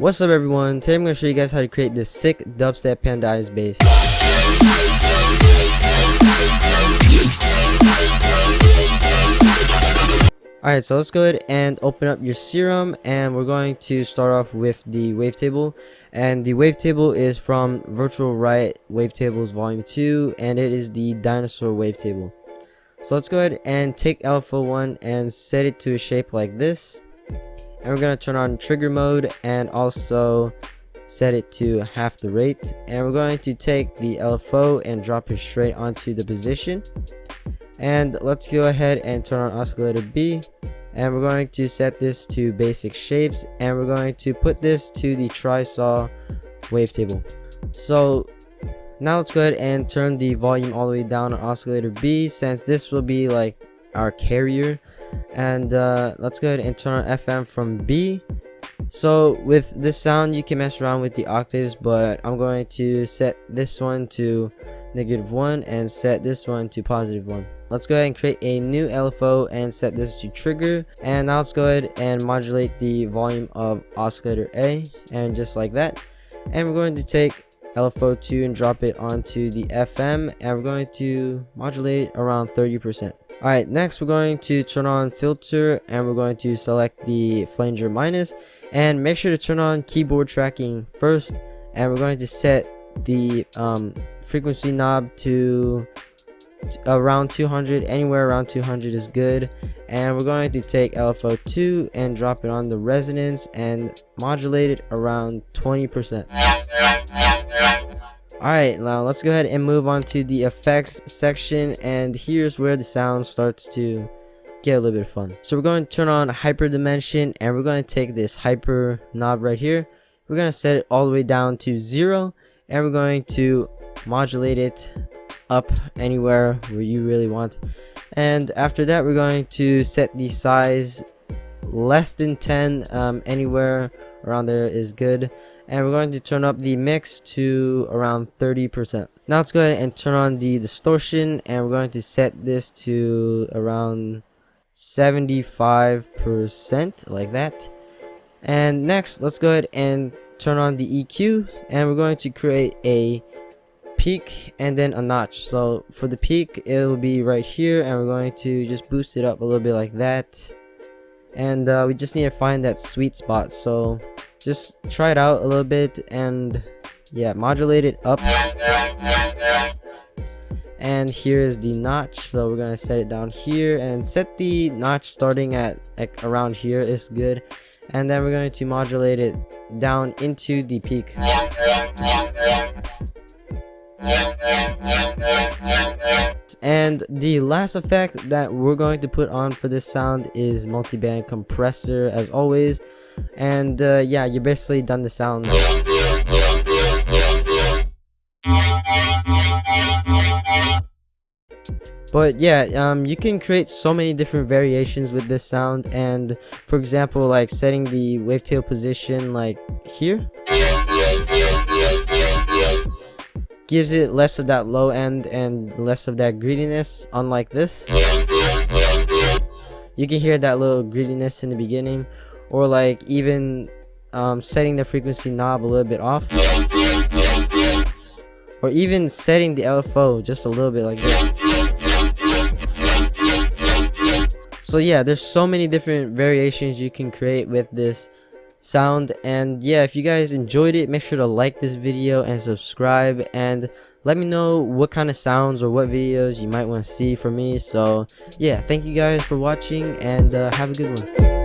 What's up everyone, today I'm going to show you guys how to create this sick dubstep PANDA bass. Alright, so let's go ahead and open up your Serum, and we're going to start off with the wavetable. And the wavetable is from Virtual Riot Wavetables Volume 2, and it is the dinosaur wavetable. So let's go ahead and take LFO1 and set it to a shape like this. And we're going to turn on trigger mode and also set it to half the rate. And we're going to take the LFO and drop it straight onto the position. And let's go ahead and turn on oscillator B. And we're going to set this to basic shapes. And we're going to put this to the tri-saw wavetable. So now let's go ahead and turn the volume all the way down on oscillator B, since this will be like our carrier. And let's go ahead and turn on FM from B. So with this sound you can mess around with the octaves, but I'm going to set this one to -1 and set this one to +1. Let's go ahead and create a new LFO and set this to trigger. And now let's go ahead and modulate the volume of oscillator A, and just like that. And we're going to take LFO2 and drop it onto the FM, and we're going to modulate around 30%. Alright, next we're going to turn on filter, and we're going to select the flanger minus, and make sure to turn on keyboard tracking first. And we're going to set the frequency knob to around 200, anywhere around 200 is good. And we're going to take LFO2 and drop it on the resonance and modulate it around 20%. Alright, now let's go ahead and move on to the effects section, and here's where the sound starts to get a little bit fun. So we're going to turn on hyper dimension, and we're going to take this hyper knob right here. We're going to set it all the way down to 0, and we're going to modulate it up anywhere where you really want. And after that we're going to set the size less than 10, anywhere around there is good. And we're going to turn up the mix to around 30%. Now let's go ahead and turn on the distortion, and we're going to set this to around 75%, like that. And next let's go ahead and turn on the EQ, and we're going to create a peak and then a notch. So for the peak it will be right here, and we're going to just boost it up a little bit like that. And we just need to find that sweet spot, so just try it out a little bit and yeah, modulate it up. And here is the notch, so we're gonna set it down here and set the notch starting at like around here is good. And then we're going to modulate it down into the peak. And the last effect that we're going to put on for this sound is multi-band compressor, as always. And yeah, you're basically done the sound. But yeah, you can create so many different variations with this sound. And for example, like setting the wavetail position like here gives it less of that low end and less of that greediness, unlike this. You can hear that little greediness in the beginning. Or like even setting the frequency knob a little bit off, or even setting the LFO just a little bit like that. So yeah, there's so many different variations you can create with this sound. And yeah, if you guys enjoyed it, make sure to like this video and subscribe, and let me know what kind of sounds or what videos you might want to see from me. So yeah, thank you guys for watching, and have a good one.